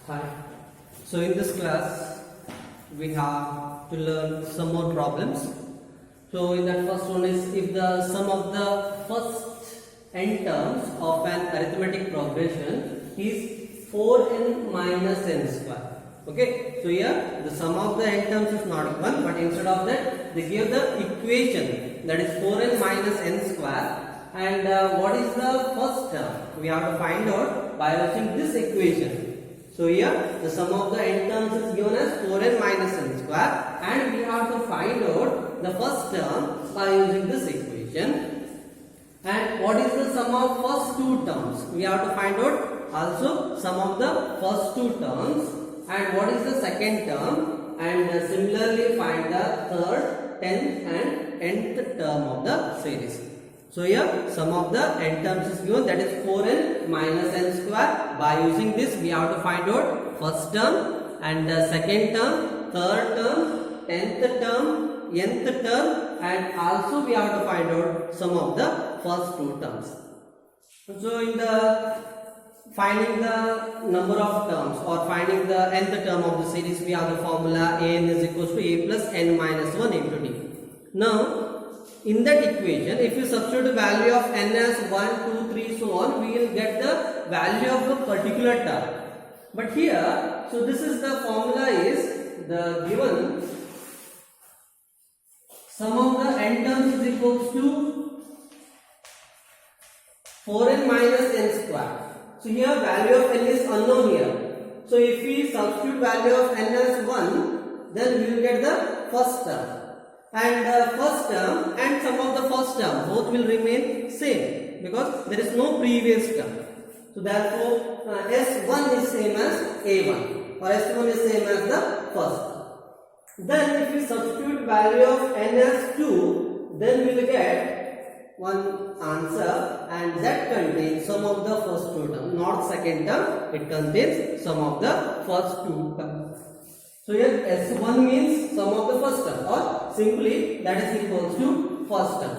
Hi. So in this class we have to learn some more problems. So in that first one is if the sum of the first n terms of an arithmetic progression is 4n minus n square. Okay, so here the sum of the n terms is not 1, but instead of that they give the equation, that is 4n minus n square. And what is the first term? We have to find out by using this equation. So here the sum of the n terms is given as 4n minus n square, and we have to find out the first term by using this equation. And what is the sum of first two terms? We have to find out also sum of the first two terms. And what is the second term? And similarly find the third, 10th and nth term of the series. So here sum of the n terms is given, that is 4n minus n square. By using this we have to find out first term and the second term, third term, 10th term, nth term, and also we have to find out sum of the first two terms. So in the finding the number of terms or finding the nth term of the series, we have the formula an is equals to a plus n minus 1 into d. Now in that equation, if you substitute the value of n as 1, 2, 3, so on, we will get the value of a particular term. But here, so this is the formula is the given sum of the n terms is equals to 4n minus n square. So here value of n is unknown here. So if we substitute value of n as 1, then we will get the first term. And first term and sum of the first term both will remain same because there is no previous term. So therefore S1 is same as A1 or S1 is same as the first. Then if we substitute value of n as 2, then we will get one answer, and that contains sum of the first two terms, not second term. It contains sum of the first two terms. So here S1 means sum of the first term, or simply that is equals to first term.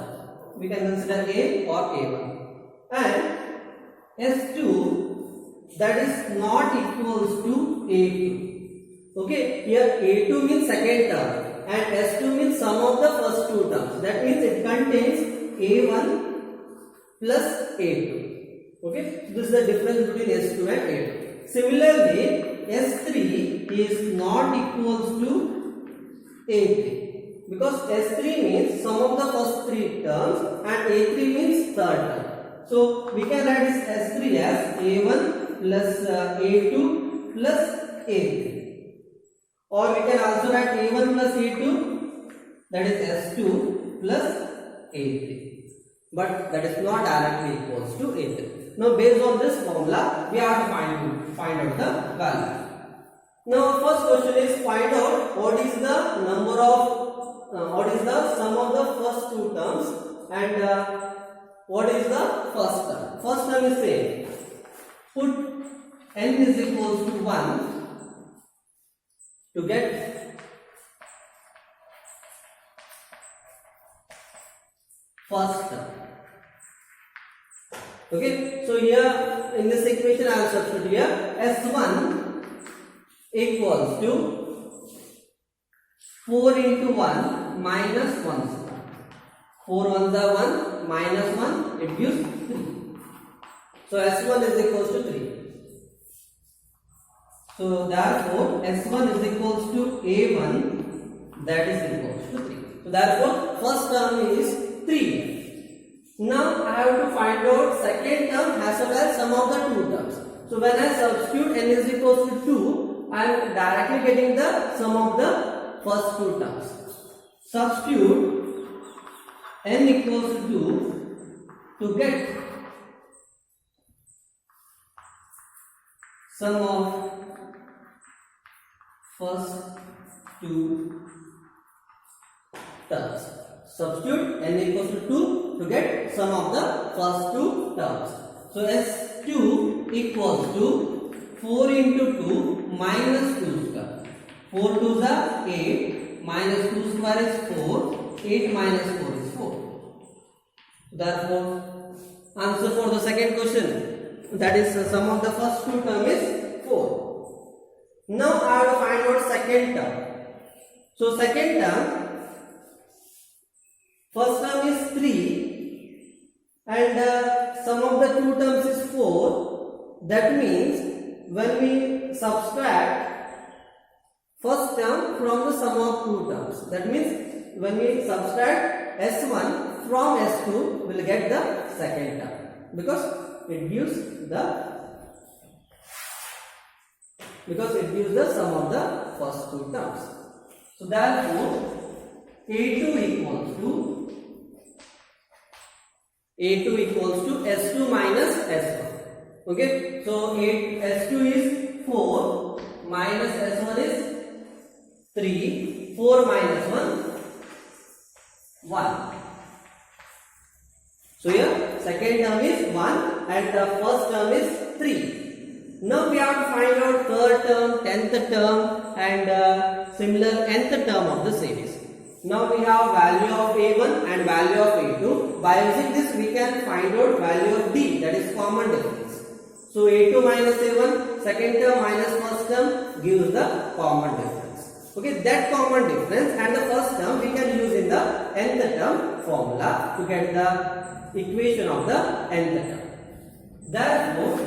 We can consider A or A1. And S2, that is not equals to A2. Okay, here A2 means second term and S2 means sum of the first two terms. That means it contains A1 plus A2. Okay, so this is the difference between S2 and A2. Similarly, S3 is not equals to A3 because S3 means sum of the first three terms and A3 means third term. So we can write this S3 as A1 plus A2 plus A3, or we can also write A1 plus A2, that is S2 plus A3, but that is not directly equals to A3. Now based on this formula we have to find out the value. Now first question is find out what is the number of what is the sum of the first two terms and what is the first term. First term is same. Put n is equals to 1 to get first term. Okay, so here in this equation I will substitute here S1 equals to 4 into 1 minus 1 square. 4 ones are 1 minus 1, it gives 3. So S1 is equals to 3. So therefore S1 is equals to A1, that is equals to 3. So therefore first term is 3. Now I have to find out second term as well as sum of the two terms. So when I substitute n is equals to 2, I am directly getting the sum of the first two terms. Substitute n equals to 2 to get sum of first two terms. Substitute n equals to 2 to get sum of the first two terms. So S2 equals to 4 into 2 minus 2 square. 4 2s are 8, minus 2 square is 4, 8 minus 4 is 4. Therefore, answer for the second question, that is sum of the first two term is 4. Now I have to find out second term. So second term, first term is 3 and sum of the two terms is 4. That means when we subtract first term from the sum of two terms, that means when we subtract S1 from S2, we will get the second term because it gives the sum of the first two terms. So therefore A2 equals to S2 minus S1. Okay, so S2 is 4 minus S1 is 3. 4 minus 1. So here second term is 1 and the first term is 3. Now we have to find out third term, 10th term and similar nth term of the series. Now we have value of A1 and value of A2. By using this we can find out value of D, that is common difference. So A2 minus A1, second term minus first term gives the common difference. Okay, that common difference and the first term we can use in the nth term formula to get the equation of the nth term. Therefore,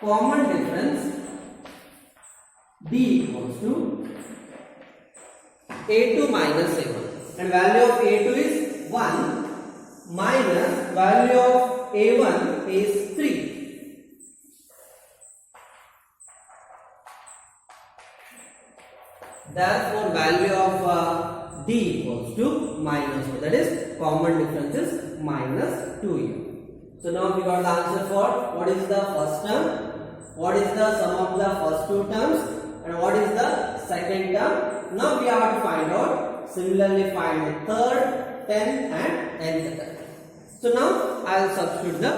common difference D equals to A2 minus A1 and value of A2 is 1 minus value of A1 is 3. Therefore, value of D equals to minus 2. That is common difference is minus 2 here. So now we got the answer for what is the first term, what is the sum of the first two terms and what is the second term. Now we have to find out, similarly find the third, 10th and nth term. So now I will substitute the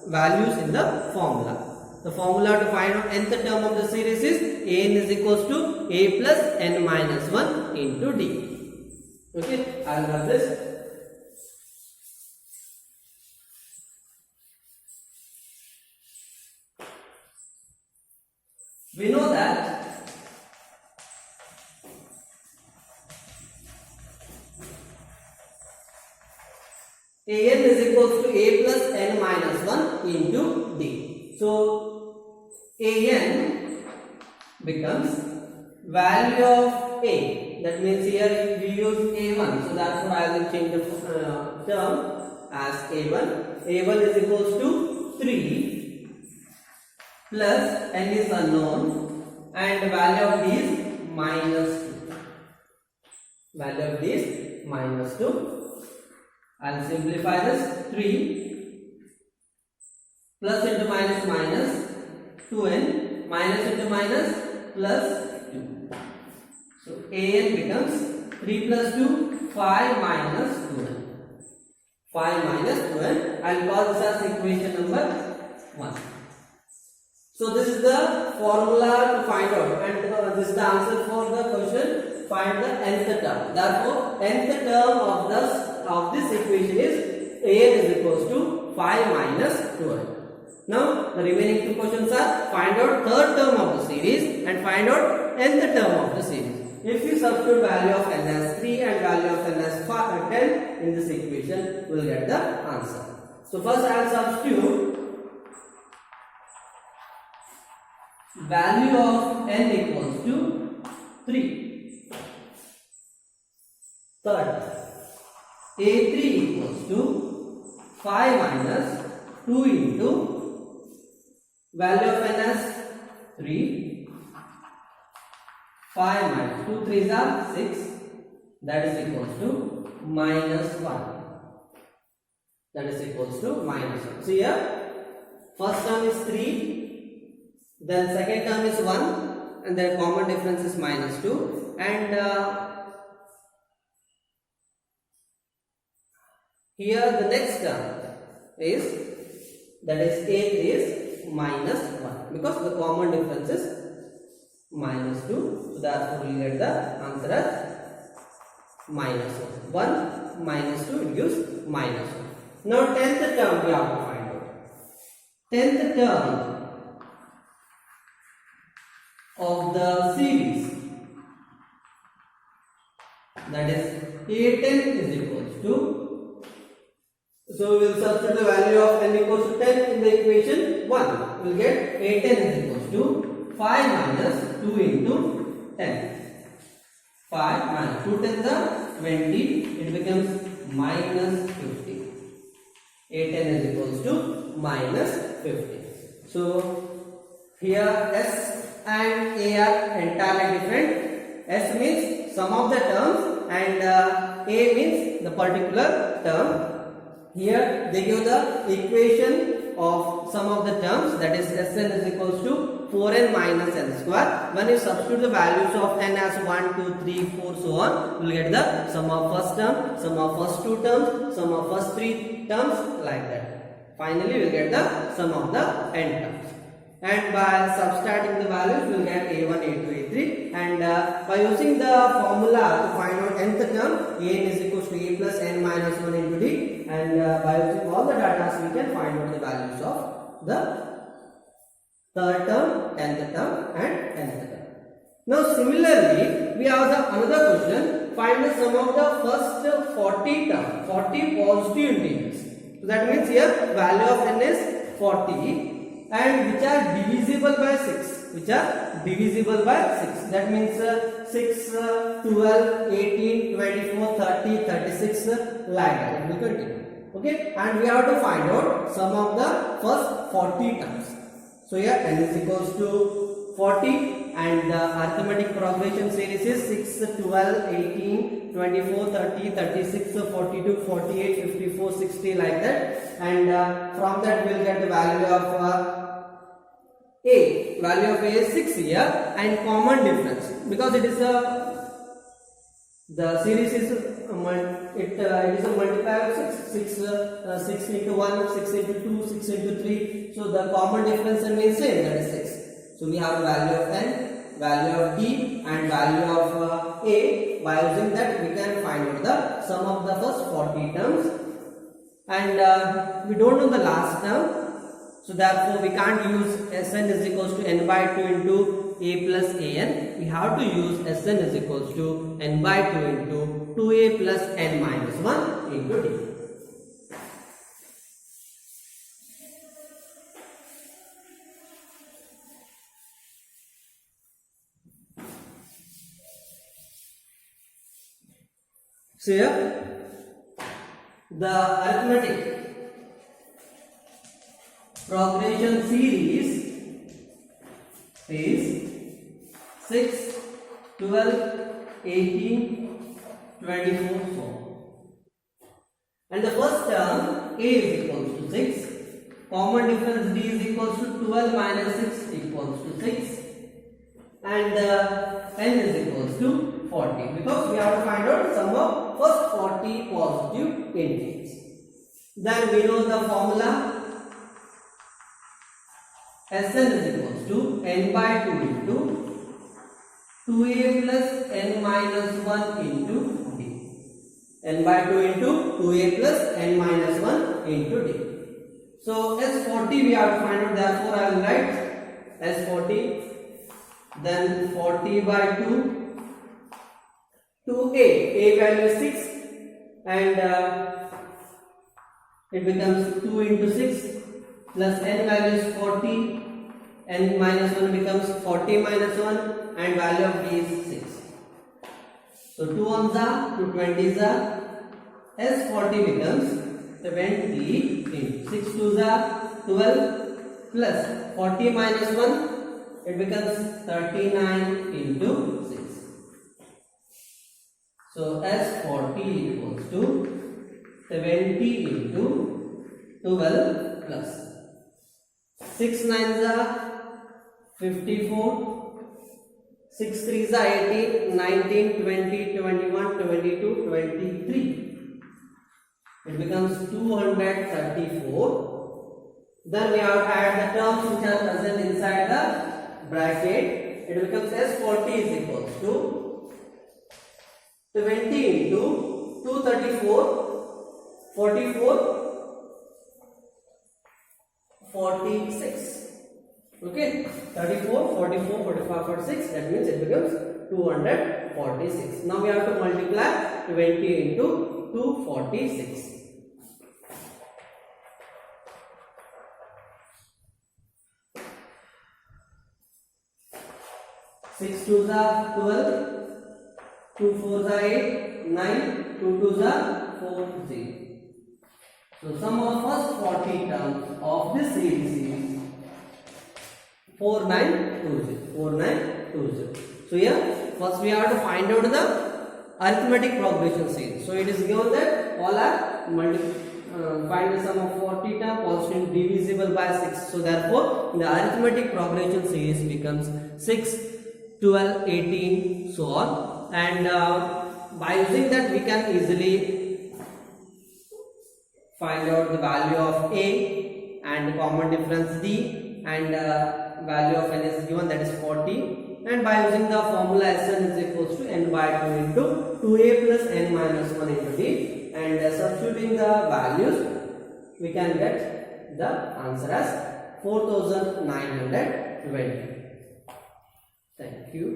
values in the formula. The formula to find out nth term of the series is an is equals to a plus n minus 1 into d. Okay, I will rub this. We know that an is equals to a plus n minus 1 into d. So an becomes value of a. That means here we use a1. So therefore I will change the term as a1. a1 is equals to 3 plus n is unknown and value of d is minus 2. Value of d is minus 2. I will simplify this. 3 plus into minus minus 2n minus into minus plus 2. So an becomes 3 plus 2 5 minus 2n. 5 minus 2n. I will call this as equation number 1. So this is the formula to find out and this is the answer for the question. Find the nth term. Therefore nth term of this equation is an is equals to 5 minus 2n. Now the remaining two questions are find out third term of the series and find out nth term of the series. If you substitute value of n as 3 and value of n as 10 in this equation, we will get the answer. So first I will substitute value of n equals to 3. Third, a3 equals to 5 minus 2 into value of n as 3. 5 minus 2 3s are 6. That is equals to minus 1. That is equals to minus 1. So here first term is 3, then second term is 1, and then common difference is minus 2, and here the next term is, that is a3 is minus 1 because the common difference is minus 2. So therefore we get the answer as minus 1. 1 minus 2 it gives minus 1. Now 10th term we have to find out. 10th term of the series, that is A10 is equals to, so we will substitute the value of n equals to 10 in the equation 1. We will get A10 is equals to 5 minus 2 into 10. 5 minus 2 10 the 20, it becomes minus 50. A10 is equals to minus 50. So here S and A are entirely different. S means sum of the terms and A means the particular term. Here they give the equation of sum of the terms, that is Sn is equals to 4n minus n square. When you substitute the values of n as 1, 2, 3, 4 so on, you will get the sum of first term, sum of first two terms, sum of first three terms, like that. Finally we will get the sum of the n terms. And by subtracting the values, we will get A1, A2, A3. And by using the formula to find out nth term, An is equals to A plus n minus 1 into D. And by using all the data, we can find out the values of the third term, nth term, and nth term. Now, similarly, we have another question. Find the sum of the first 40 terms, 40 positive integers. So that means here value of n is 40. And which are divisible by 6, which are divisible by 6, that means 6, 12, 18, 24, 30, 36, like that. We continue. Okay, and we have to find out sum of the first 40 terms. So here n is equals to 40 and the arithmetic progression series is 6, 12, 18, 24, 30, 36, 42, 48, 54, 60, like that. And from that we will get the value of A. Value of A is 6 here, and common difference, because it is the series is it is a multiplier of 6. 6 into 1, 6 into 2, 6 into 3. So the common difference remains same, that is 6. So we have value of n, value of D, and value of A. By using that, we can find out the sum of the first 40 terms, and we don't know the last term. So therefore we can't use Sn is equals to n by 2 into A plus An. We have to use Sn is equals to n by 2 into 2A plus n minus 1 into D. So here the arithmetic progression series is 6, 12, 18, 24, so on. And the first term A is equals to 6. Common difference D is equals to 12 minus 6 equals to 6. And n is equals to 40, because we have to find out sum of first 40 positive integers. Then we know the formula. Sn is equals to n by 2 into 2A plus n minus 1 into D. N by 2 into 2A plus n minus 1 into D. So S40 we have to find out, therefore I will write S40, then 40 by 2, 2A, A value is 6, and it becomes 2 into 6 plus n value is 40, n minus 1 becomes 40 minus 1, and value of D is 6. So 2 ones are, 2 20s are, S40 becomes 70 into 6 2s are 12 plus 40 minus 1, it becomes 39 into 6. So S40 equals to 70 into 12 plus 6 9s are 54, 6 3s are 18, 19, 20, 21, 22, 23. It becomes 234. Then we have to add the terms which are present inside the bracket. It becomes S40 is equals to 20 into 234, 44, 46. Okay, 34, 44, 45, 46, that means it becomes 246. Now we have to multiply 20 into 246. 6 2s are 12, 2 4s are 8, 9, 2 2s are 40. So sum of first 40 terms of this series is 4920. 4920. So here first we have to find out the arithmetic progression series. So it is given that all are find the sum of 40 terms positive divisible by 6. So therefore the arithmetic progression series becomes 6, 12, 18, so on. And by using that we can easily find out the value of A and common difference D, and value of N is given, that is 40, and by using the formula Sn is equals to n by 2 into 2a plus n minus 1 into d, and substituting the values we can get the answer as 4920. Thank you.